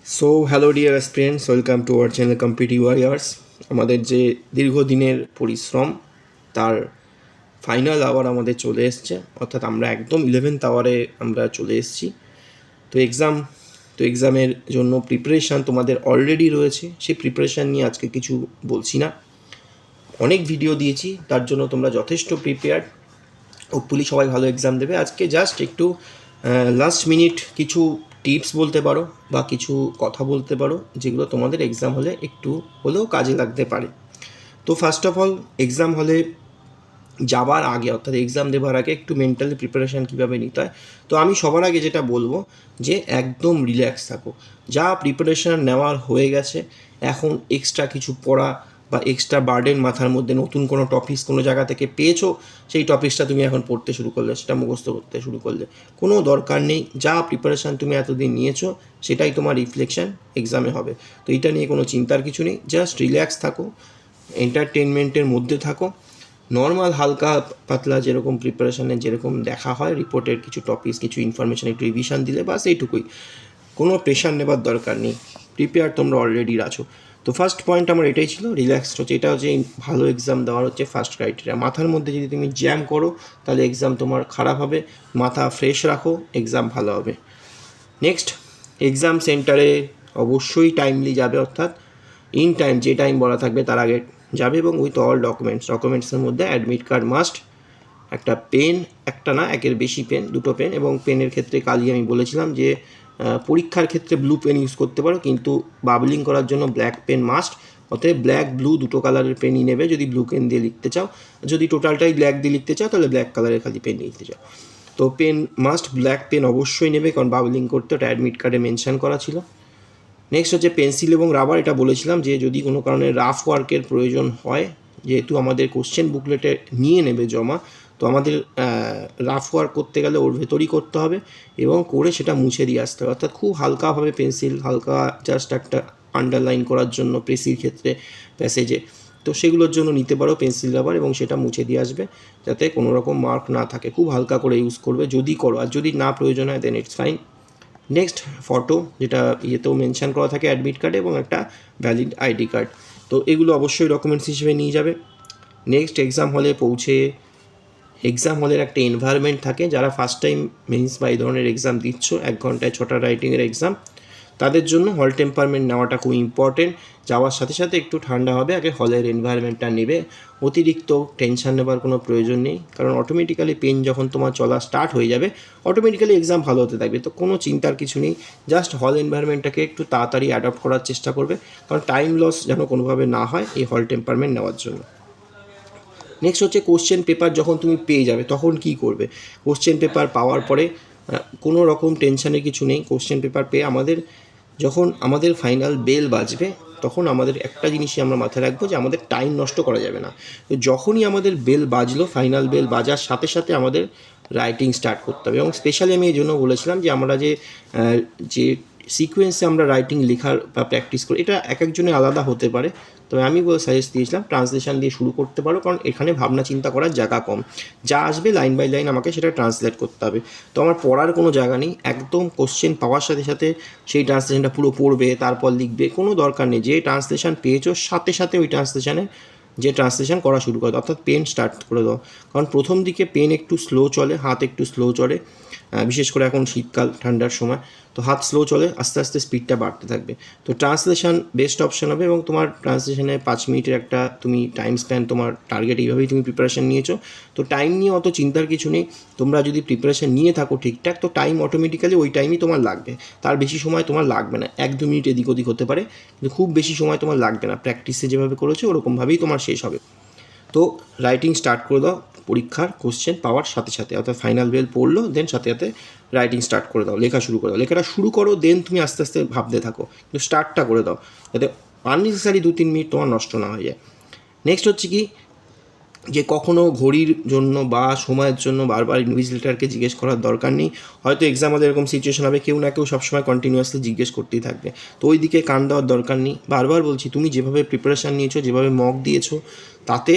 So, hello dear aspirants, welcome to our channel Competitive Warriors. আমাদের যে দীর্ঘদিনের পরিশ্রম তার ফাইনাল আওয়ার আমাদের চলে এসছে, অর্থাৎ আমরা একদম 11th আওয়ারে আমরা চলে এসেছি। এক্সামের জন্য প্রিপারেশান তোমাদের অলরেডি রয়েছে। সেই প্রিপারেশান নিয়ে আজকে কিছু বলছি না, অনেক ভিডিও দিয়েছি, তার জন্য তোমরা যথেষ্ট প্রিপেয়ার্ড। হোপফুলি সবাই ভালো এক্সাম দেবে। আজকে জাস্ট একটু লাস্ট মিনিট কিছু টিপস বলতে পারো বা কিছু কথা বলতে পারো যেগুলো তোমাদের এক্সাম হলে একটু হলেও কাজে লাগতে পারে। তো ফার্স্ট অফ অল, এক্সাম হলে যাবার আগে অর্থাৎ এক্সাম দেওয়ার আগে একটু মেন্টালি প্রিপারেশান কীভাবে নিতে হয়। তো আমি সবার আগে যেটা বলবো যে একদম রিল্যাক্স থাকো। যা প্রিপারেশান নেওয়ার হয়ে গেছে, এখন এক্সট্রা কিছু পড়া বা এক্সট্রা বার্ডেন মাথার মধ্যে নতুন কোনো টপিকস কোনো জায়গা থেকে পেয়েছো, সেই টপিকসটা তুমি এখন পড়তে শুরু করলে, সেটা মুখস্থ করতে শুরু করলে, কোনো দরকার নেই। যা প্রিপারেশান তুমি এতদিন নিয়েছো সেটাই তোমার রিফ্লেকশান এক্সামে হবে। তো এটা নিয়ে কোনো চিন্তার কিছু নেই, জাস্ট রিল্যাক্স থাকো, এন্টারটেনমেন্টের মধ্যে থাকো। নর্মাল হালকা পাতলা যেরকম প্রিপারেশানে যেরকম দেখা হয়, রিপোর্টের কিছু টপিকস কিছু ইনফরমেশান একটু রিভিশন দিলে বাস এইটুকুই, কোনো প্রেশার নেবার দরকার নেই। প্রিপেয়ার তোমরা অলরেডি আছো। তো ফার্স্ট পয়েন্ট আমার এটাই ছিল, রিল্যাক্সড হচ্ছে। এটা হচ্ছে ভালো এক্সাম দেওয়ার হচ্ছে ফার্স্ট ক্রাইটেরিয়া। মাথার মধ্যে যদি তুমি জ্যাম করো তাহলে এক্সাম তোমার খারাপ হবে। মাথা ফ্রেশ রাখো, এক্সাম ভালো হবে। নেক্সট, এক্সাম সেন্টারে অবশ্যই টাইমলি যাবে, অর্থাৎ ইন টাইম, যে টাইম বলা থাকবে তার আগে যাবে, এবং উইথ অল ডকুমেন্টসের মধ্যে অ্যাডমিট কার্ড মাস্ট, একটা পেন, একটা না একের বেশি পেন, দুটো পেন, এবং পেনের ক্ষেত্রে কালই আমি বলেছিলাম যে পরীক্ষার ক্ষেত্রে ব্লু পেন ইউজ করতে পারো, কিন্তু বাবলিং করার জন্য ব্ল্যাক পেন মাস্ট। অতএব ব্ল্যাক ব্লু দুটো কালারের পেনই নেবে যদি ব্লু পেন দিয়ে লিখতে চাও। যদি টোটালটাই ব্ল্যাক দিয়ে লিখতে চাও তাহলে ব্ল্যাক কালারের খালি পেন লিখতে চাও। তো পেন মাস্ট, ব্ল্যাক পেন অবশ্যই নেবে, কারণ বাবলিং করতে ওটা অ্যাডমিট কার্ডে মেনশন করা ছিল। নেক্সট হচ্ছে পেন্সিল এবং রাবার। এটা বলেছিলাম যে যদি কোনো কারণে রাফ ওয়ার্কের প্রয়োজন হয়, যেহেতু আমাদের কোশ্চেন বুকলেটে নিয়ে নেবে জমা, তো আমাদের রাফ ওয়ার্ক করতে গেলে ওর ভেতরই করতে হবে এবং করে সেটা মুছে দিয়ে আসতে হবে। অর্থাৎ খুব হালকাভাবে পেন্সিল, হালকা জাস্ট একটা আন্ডারলাইন করার জন্য প্রেসির ক্ষেত্রে প্যাসেজে, তো সেগুলোর জন্য নিতে পারো পেন্সিল রাবার, এবং সেটা মুছে দিয়ে আসবে যাতে কোনো রকম মার্ক না থাকে। খুব হালকা করে ইউজ করবে যদি করো, আর যদি না প্রয়োজন হয় দেন ইটস ফাইন। নেক্সট, ফটো, যেটা ইয়েতেও মেনশন করা থাকে অ্যাডমিট কার্ডে, এবং একটা ভ্যালিড আইডি কার্ড। তো এগুলো অবশ্যই ডকুমেন্টস হিসেবে নিয়ে যাবে। নেক্সট, এক্সাম হলে পৌঁছে এক্সাম হলের একটা এনভায়রনমেন্ট থাকে। যারা ফার্স্ট টাইম মেন্স বা এই ধরনের এক্সাম দিচ্ছ, 1 ঘন্টায় 6টা রাইটিংয়ের এক্সাম, তাদের জন্য হল টেম্পারমেন্ট নেওয়াটা খুব ইম্পর্টেন্ট। যাওয়ার সাথে সাথে একটু ঠান্ডা হবে, আগে হলের এনভায়রনমেন্টটা নেবে। অতিরিক্ত টেনশন নেবার কোনো প্রয়োজন নেই, কারণ অটোমেটিক্যালি পেন যখন তোমার চলা স্টার্ট হয়ে যাবে, অটোমেটিক্যালি এক্সাম ভালো হতে থাকবে। তো কোনো চিন্তার কিছু নেই, জাস্ট হল এনভায়রনমেন্টটাকে একটু তাড়াতাড়ি অ্যাডপ্ট করার চেষ্টা করবে, কারণ টাইম লস যেন কোনোভাবে না হয় এই হল টেম্পারমেন্ট নেওয়ার জন্য। নেক্সট হচ্ছে কোশ্চেন পেপার যখন তুমি পেয়ে যাবে তখন কি করবে। কোশ্চেন পেপার পাওয়ার পরে কোনো রকম টেনশানের কিছু নেই। কোশ্চেন পেপার পেয়ে যখন আমাদের ফাইনাল বেল বাজবে, তখন আমাদের একটা জিনিসই আমরা মাথায় রাখবো যে আমাদের টাইম নষ্ট করা যাবে না। তো যখনই আমাদের বেল বাজলো, ফাইনাল বেল বাজার সাথে সাথে আমাদের রাইটিং স্টার্ট করতে হবে। এবং স্পেশালি আমি এই জন্য বলেছিলাম যে আমরা যে সিকোয়েন্সে আমরা রাইটিং লেখার বা প্র্যাকটিস করি, এটা এক একজনের আলাদা হতে পারে। তবে আমি সাজেস্ট দিয়েছিলাম ট্রান্সলেশন দিয়ে শুরু করতে পারো, কারণ এখানে ভাবনা চিন্তা করার জায়গা কম। যা আসবে লাইন বাই লাইন আমাকে সেটা ট্রান্সলেট করতে হবে। তো আমার পড়ার কোনো জায়গা নেই, একদম কোশ্চেন পাওয়ার সাথে সাথে সেই ট্রান্সলেশনটা পুরো পড়বে তারপর লিখবে, কোনো দরকার নেই। যে ট্রান্সলেশন পেয়েছো সাথে সাথে ওই ট্রান্সলেশন করা শুরু করে দাও, অর্থাৎ পেন স্টার্ট করে দাও। কারণ প্রথম দিকে পেন একটু স্লো চলে, হাত একটু স্লো চলে, বিশেষ করে এখন শীতকাল ঠান্ডার সময়, তো হাত স্লো চলে, আস্তে আস্তে স্পিডটা বাড়তে থাকবে। তো ট্রান্সলেশন বেস্ট অপশন হবে, এবং তোমার ট্রান্সলেশনে 5 মিনিটের একটা তুমি টাইম স্প্যান, তোমার টার্গেট, এইভাবেই তুমি প্রিপারেশান নিয়েছো। তো টাইম নিয়ে অত চিন্তার কিছু নেই। তোমরা যদি প্রিপারেশান নিয়ে থাকো ঠিকঠাক, তো টাইম অটোমেটিক্যালি ওই টাইমই তোমার লাগবে, তার বেশি সময় তোমার লাগবে না। 1-2 মিনিট এদিক ওদিক হতে পারে, কিন্তু খুব বেশি সময় তোমার লাগবে না। প্র্যাকটিসে যেভাবে করেছো ওরকমভাবেই তোমার শেষ হবে। তো রাইটিং স্টার্ট করে দাও পরীক্ষার কোশ্চেন পাওয়ার সাথে সাথে, অর্থাৎ ফাইনাল বেল পড়লো, দেন সাথে সাথে রাইটিং স্টার্ট করে দাও, লেখা শুরু করে দাও। লেখাটা শুরু করো, দেন তুমি আস্তে আস্তে ভাবতে থাকো, কিন্তু স্টার্টটা করে দাও যাতে আননেসেসারি 2-3 মিনিট তোমার নষ্ট না হয়ে যায়। নেক্সট হচ্ছে কি, যে কখনো ঘড়ির জন্য বা সময়ের জন্য বারবার ইনভিজিলেটারকে জিজ্ঞেস করার দরকার নেই। হয়তো এক্সাম হলে এরকম সিচুয়েশন হবে, কেউ না কেউ সবসময় কন্টিনিউয়াসলি জিজ্ঞেস করতেই থাকবে, তো ওই দিকে কান দেওয়ার দরকার নেই। বারবার বলছি, তুমি যেভাবে প্রিপারেশান নিয়েছো, যেভাবে মক দিয়েছো, তাতে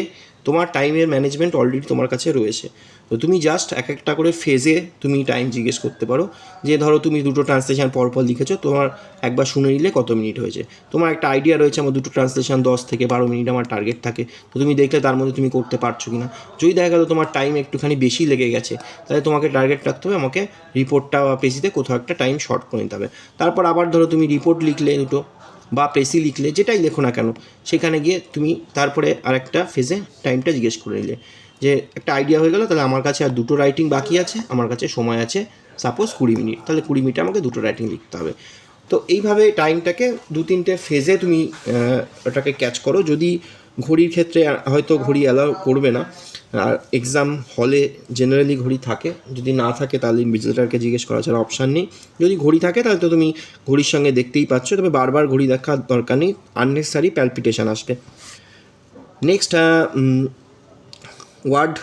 তোমার টাইমের ম্যানেজমেন্ট অলরেডি তোমার কাছে রয়েছে। তো তুমি জাস্ট এক একটা করে ফেজে তুমি টাইম জিজ্ঞেস করতে পারো, যে ধরো তুমি দুটো ট্রান্সলেশন পরপর লিখেছো, তোমার একবার শুনে নিলে কত মিনিট হয়েছে। তোমার একটা আইডিয়া রয়েছে আমার দুটো ট্রান্সলেশন 10 থেকে 12 মিনিট আমার টার্গেট থাকে, তো তুমি দেখলে তার মধ্যে তুমি করতে পারছো কি না। যদি দেখা গেলো তোমার টাইম একটুখানি বেশি লেগে গেছে, তাহলে তোমাকে টার্গেট রাখতে হবে আমাকে রিপোর্টটা বা পেসিতে কোথাও একটা টাইম শর্ট করে নিতে হবে। তারপর আবার ধরো তুমি রিপোর্ট লিখলে দুটো বা পেসি লিখলে, যেটাই লেখো না কেন, সেখানে গিয়ে তুমি তারপরে আরেকটা ফেজে টাইমটা জিজ্ঞেস করে নিলে, যে একটা আইডিয়া হয়ে গেলো তাহলে আমার কাছে আর দুটো রাইটিং বাকি আছে, আমার কাছে সময় আছে সাপোজ 20 মিনিট, তাহলে 20 মিনিটে আমাকে দুটো রাইটিং লিখতে হবে। তো এইভাবে টাইমটাকে 2-3টে ফেজে তুমি ওটাকে ক্যাচ করো। যদি ঘড়ির ক্ষেত্রে হয়তো ঘড়ি অ্যালাউ করবে না, আর এক্সাম হলে জেনারেলি ঘড়ি থাকে, যদি না থাকে তাহলে ইনভিজিলেটরকে জিজ্ঞেস করা ছাড়া অপশান নেই। যদি ঘড়ি থাকে তাহলে তো তুমি ঘড়ির সঙ্গে দেখতেই পাচ্ছ, তবে বারবার ঘড়ি দেখার দরকার নেই, আননেসেসারি প্যালপিটেশন আসবে। নেক্সট ওয়ার্ড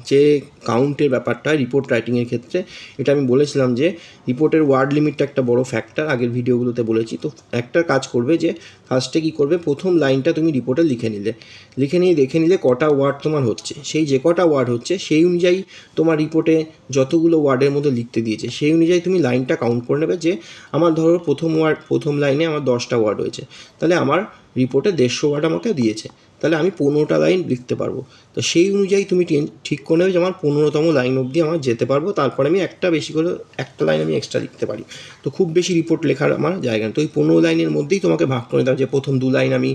যে কাউন্টের ব্যাপারটা রিপোর্ট রাইটিংয়ের ক্ষেত্রে, এটা আমি বলেছিলাম যে রিপোর্টের ওয়ার্ড লিমিটটা একটা বড় ফ্যাক্টর, আগের ভিডিওগুলোতে বলেছি। তো একটা কাজ করবে যে ফার্স্টে কী করবে, প্রথম লাইনটা তুমি রিপোর্টে লিখে নিয়ে দেখে নিলে কটা ওয়ার্ড তোমার হচ্ছে, সেই যে কটা ওয়ার্ড হচ্ছে সেই অনুযায়ী তোমার রিপোর্টে যতগুলো ওয়ার্ডের মধ্যে লিখতে দিয়েছে সেই অনুযায়ী তুমি লাইনটা কাউন্ট করে নেবে, যে আমার ধরো প্রথম লাইনে আমার 10টা ওয়ার্ড হয়েছে, তাহলে আমার রিপোর্টে 150 ওয়ার্ড আমাকে দিয়েছে, তাহলে আমি 15টা লাইন লিখতে পারবো। তো সেই অনুযায়ী তুমি ঠিক করে নেবে যে আমার 15তম লাইন অবধি আমার যেতে পারবো, তারপরে আমি একটা বেশি করে একটা লাইন আমি এক্সট্রা লিখতে পারি। তো খুব বেশি রিপোর্ট লেখার আমার জায়গা নেই। তো ওই 15 লাইনের মধ্যেই তোমাকে ভাগ করে দেওয়া, যে প্রথম 2 লাইন আমি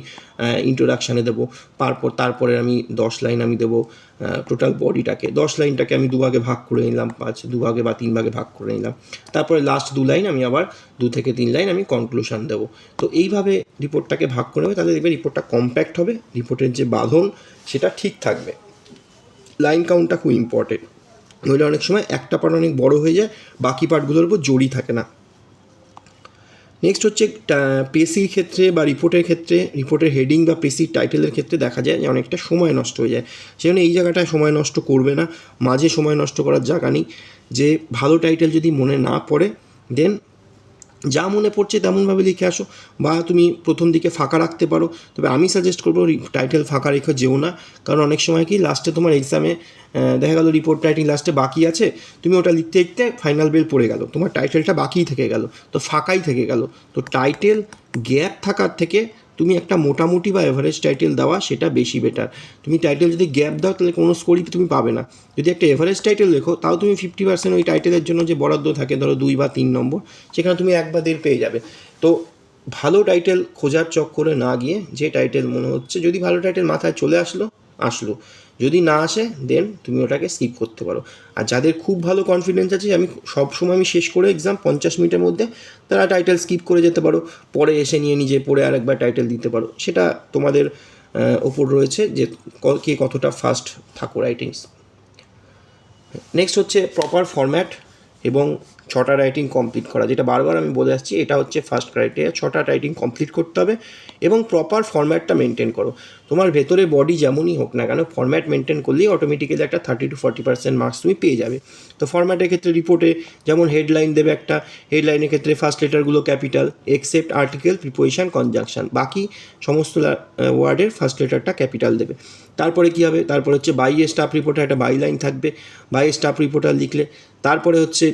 ইন্ট্রোডাকশানে দেবো, তারপরে আমি 10 লাইন আমি দেবো টোটাল বডিটাকে, 10 লাইনটাকে আমি দুভাগে ভাগ করে নিলাম, 2 ভাগে বা 3 ভাগে ভাগ করে নিলাম, তারপরে লাস্ট 2 লাইন আমি আবার 2 থেকে 3 লাইন আমি কনক্লুশন দেবো। তো এইভাবে রিপোর্টটাকে ভাগ করে নেবে, তাহলে দেখবে রিপোর্টটা কম্প্যাক্ট হবে, রিপোর্টের যে বাঁধন সেটা ঠিক থাকবে। লাইন কাউন্টটা খুব ইম্পর্টেন্ট, নইলে অনেক সময় একটা পার্ট অনেক বড় হয়ে যায়, বাকি পার্টগুলোর উপর জড়ি থাকে না। নেক্সট হচ্ছে পেসির ক্ষেত্রে বা রিপোর্টের ক্ষেত্রে, রিপোর্টের হেডিং বা পেসির টাইটেলের ক্ষেত্রে দেখা যায় যে অনেকটা সময় নষ্ট হয়ে যায়। সেজন্য এই জায়গাটায় সময় নষ্ট করবে না, মাঝে সময় নষ্ট করার জায়গা নেই। যে ভালো টাইটেল যদি মনে না পড়ে, দেন যা মনে পড়ছে তেমনভাবে লিখে আসো, বা তুমি প্রথম দিকে ফাঁকা রাখতে পারো। তবে আমি সাজেস্ট করবো টাইটেল ফাঁকা রেখে যেও না, কারণ অনেক সময় কি লাস্টে তোমার এক্সামে দেখা গেলো রিপোর্ট রাইটিং লাস্টে বাকি আছে, তুমি ওটা লিখতে লিখতে ফাইনাল বেল পড়ে গেল, তোমার টাইটেলটা বাকিই থেকে গেল, তো ফাঁকাই থেকে গেল। তো টাইটেল গ্যাপ থাকার থেকে তুমি একটা মোটামুটি বা এভারেজ টাইটেল দেওয়া সেটা বেশি বেটার। তুমি টাইটেল যদি গ্যাপ দাও তাহলে কোনো স্কোরই তুমি পাবে না। যদি একটা এভারেজ টাইটেল লেখো তাও তুমি 50% ওই টাইটেলের জন্য যে বরাদ্দ থাকে, ধরো 2 বা 3 নম্বর, সেখানে তুমি 1 বা 1.5 পেয়ে যাবে। তো ভালো টাইটেল খোঁজার চক্করে না গিয়ে যে টাইটেল মনে হচ্ছে, যদি ভালো টাইটেল মাথায় চলে আসলো, যদি না আসে দেন তুমি ওটাকে স্কিপ করতে পারো। আর যাদের খুব ভালো কনফিডেন্স আছে আমি সবসময় আমি শেষ করে এক্সাম 50 মিনিটের মধ্যে, তারা টাইটেল স্কিপ করে যেতে পারো, পরে এসে নিয়ে নিজে পড়ে আরেকবার টাইটেল দিতে পারো। সেটা তোমাদের ওপর রয়েছে যে কে কতটা ফাস্ট থাকো রাইটিংস। নেক্সট হচ্ছে প্রপার ফরম্যাট এবং 6টা রাইটিং কমপ্লিট করা, যেটা বারবার আমি বলে আসছি, এটা হচ্ছে ফার্স্ট ক্রাইটেরিয়া। 6টা রাইটিং কমপ্লিট করতে হবে এবং প্রপার ফরম্যাটটা মেনটেন করো। তোমার ভেতরে বডি যেমনই হোক না কেন, ফরম্যাট মেনটেন করলেই অটোমেটিক্যালি একটা 30-40% মার্কস তুমি পেয়ে যাবে। তো ফরম্যাটের ক্ষেত্রে রিপোর্টে যেমন হেডলাইন দেবে, একটা হেডলাইনের ক্ষেত্রে ফার্স্ট লেটারগুলো capital, except article, preposition, conjunction, বাকি সমস্ত ওয়ার্ডের ফার্স্ট লেটারটা ক্যাপিটাল দেবে। তারপরে কী হবে, তারপরে হচ্ছে বাই এ স্টাফ রিপোর্টার, একটা বাই লাইন থাকবে, বাই স্টাফ রিপোর্টার লিখলে। তারপরে হচ্ছে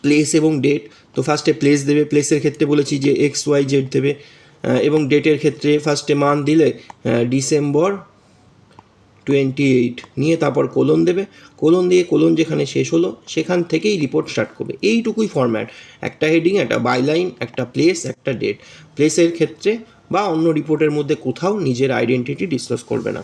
প্লেস এবং ডেট। তো ফার্স্টে প্লেস দেবে, প্লেসের ক্ষেত্রে বলেছি যে XYZ দেবে, এবং ডেটের ক্ষেত্রে ফার্স্টে মান দিলে ডিসেম্বর 28 নিয়ে তারপর কোলন দেবে, কোলন দিয়ে কোলন যেখানে শেষ হলো সেখান থেকেই রিপোর্ট স্টার্ট করবে। এইটুকুই ফরম্যাট, একটা হেডিং, একটা বাইলাইন, একটা প্লেস, একটা ডেট। প্লেসের ক্ষেত্রে বা অন্য রিপোর্টের মধ্যে কোথাও নিজের আইডেন্টিটি ডিসক্লোজ করবে না।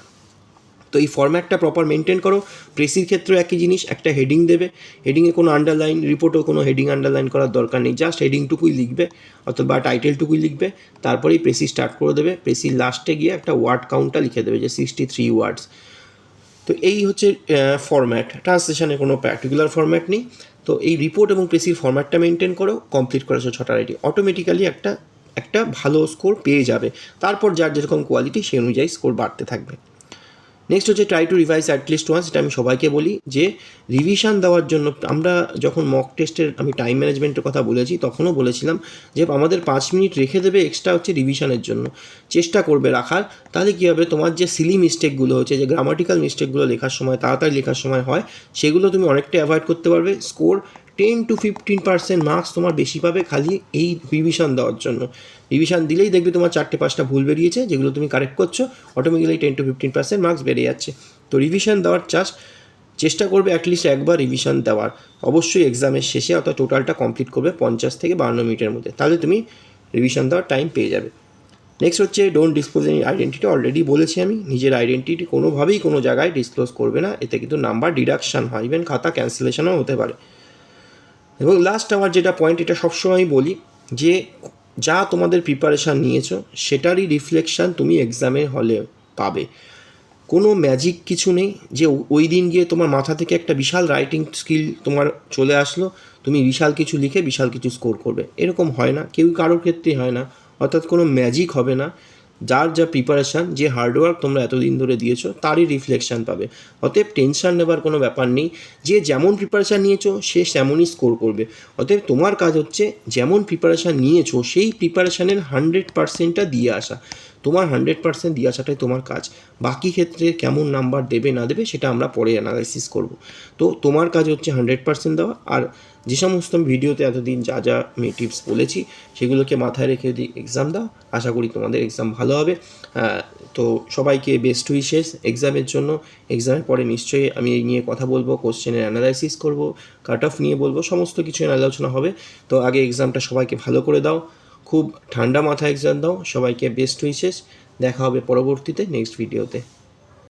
তো এই ফরম্যাটটা প্রপার মেনটেন করো। প্রেসির ক্ষেত্রেও একই জিনিস, একটা হেডিং দেবে, হেডিংয়ে কোনো আন্ডারলাইন, রিপোর্টেও কোনো হেডিং আন্ডারলাইন করার দরকার নেই, জাস্ট হেডিংটুকুই লিখবে অথবা টাইটেলটুকুই লিখবে, তারপরেই প্রেসি স্টার্ট করে দেবে। প্রেসির লাস্টে গিয়ে একটা ওয়ার্ড কাউন্টটা লিখে দেবে যে 63 ওয়ার্ডস। তো এই হচ্ছে ফরম্যাট। ট্রান্সলেশনে কোনো পার্টিকুলার ফরম্যাট নেই। তো এই রিপোর্ট এবং প্রেসির ফরম্যাটটা মেনটেন করো, কমপ্লিট করেছো 6টা রাইটিং, অটোমেটিক্যালি একটা ভালো স্কোর পেয়ে যাবে। তারপর যার যেরকম কোয়ালিটি সেই অনুযায়ী স্কোর বাড়তে থাকবে। নেক্সট হচ্ছে try to revise at least once. এটা আমি সবাইকে বলি যে রিভিশন দেওয়ার জন্য আমরা যখন মক টেস্টের আমি টাইম ম্যানেজমেন্টের কথা বলেছি তখনও বলেছিলাম যে আমাদের 5 মিনিট রেখে দেবে এক্সট্রা হচ্ছে রিভিশনের জন্য, চেষ্টা করবে রাখার। তাহলে কী হবে, তোমার যে সিলি মিস্টেকগুলো হচ্ছে, যে গ্রামাটিক্যাল মিস্টেকগুলো লেখার সময় তাড়াতাড়ি লেখার সময় হয়, সেগুলো তুমি অনেকটা অ্যাভয়েড করতে পারবে। স্কোর 10 to 15% মার্কস তোমার বেশি পাবে খালি এই রিভিশন দেওয়ার জন্য। রিভিশন দিলেই দেখবে তোমার 4-5টা ভুল বেরিয়েছে, যেগুলো তুমি কারেক্ট করছো, অটোমেটিক্যালি 10 to 15% মার্কস বেড়ে যাচ্ছে। তো রিভিশন দেওয়ার চেষ্টা করবে অ্যাটলিস্ট একবার রিভিশন দেওয়ার, অবশ্যই এক্সামের শেষে, অর্থাৎ টোটালটা কমপ্লিট করবে 50 থেকে 52 মিনিটের মধ্যে, তাহলে তুমি রিভিশন দেওয়ার টাইম পেয়ে যাবে। নেক্সট হচ্ছে don't disclose any identity. Already বলেছি আমি, নিজের আইডেন্টিটি কোনোভাবেই কোনো জায়গায় ডিসক্লোজ করবে না, এতে কিন্তু নাম্বার ডিডাকশান হয়, ইভেন খাতা ক্যান্সেলেশনও হতে পারে। এবং লাস্ট আমার যেটা পয়েন্ট, এটা সবসময় বলি যে যা তোমাদের প্রিপারেশান নিয়েছো সেটারই রিফ্লেকশান তুমি এক্সামের হলে পাবে। কোনো ম্যাজিক কিছু নেই যে ওই দিন গিয়ে তোমার মাথা থেকে একটা বিশাল রাইটিং স্কিল তোমার চলে আসলো, তুমি বিশাল কিছু লিখে বিশাল কিছু স্কোর করবে, এরকম হয় না, কেউ কারোর ক্ষেত্রেই হয় না। অর্থাৎ কোনো ম্যাজিক হবে না, যার যা প্রিপারেশান, যে হার্ডওয়ার্ক তোমরা এতদিন ধরে দিয়েছো তারই রিফ্লেকশান পাবে। অতএব টেনশান নেবার কোনো ব্যাপার নেই, যে যেমন প্রিপারেশান নিয়েছো সে তেমনই স্কোর করবে। অতএব তোমার কাজ হচ্ছে যেমন প্রিপারেশান নিয়েছো সেই প্রিপারেশানের 100%টা দিয়ে আসা, তোমার 100% দিয়ে আসাটাই তোমার কাজ। বাকি ক্ষেত্রে কেমন নাম্বার দেবে না দেবে সেটা আমরা পরে অ্যানালাইসিস করব। তো তোমার কাজ হচ্ছে 100% দেওয়া, আর যে সমস্ত ভিডিওতে এতদিন যা যা আমি টিপস বলেছি সেগুলোকে মাথায় রেখে যদি এক্সাম দাও, আশা করি তোমাদের এক্সাম ভালো হবে। তো সবাইকে বেস্ট উইশেস এক্সামের জন্য। এক্সামের পরে নিশ্চয়ই আমি এই নিয়ে কথা বলবো, কোশ্চেনের অ্যানালাইসিস করব, কাট অফ নিয়ে বলবো, সমস্ত কিছু আলোচনা হবে। তো আগে এক্সামটা সবাইকে ভালো করে দাও, খুব ঠান্ডা মাথায় এক্সাম দাও। সবাইকে বেস্ট উইশেস, দেখা হবে পরবর্তীতে নেক্সট ভিডিওতে।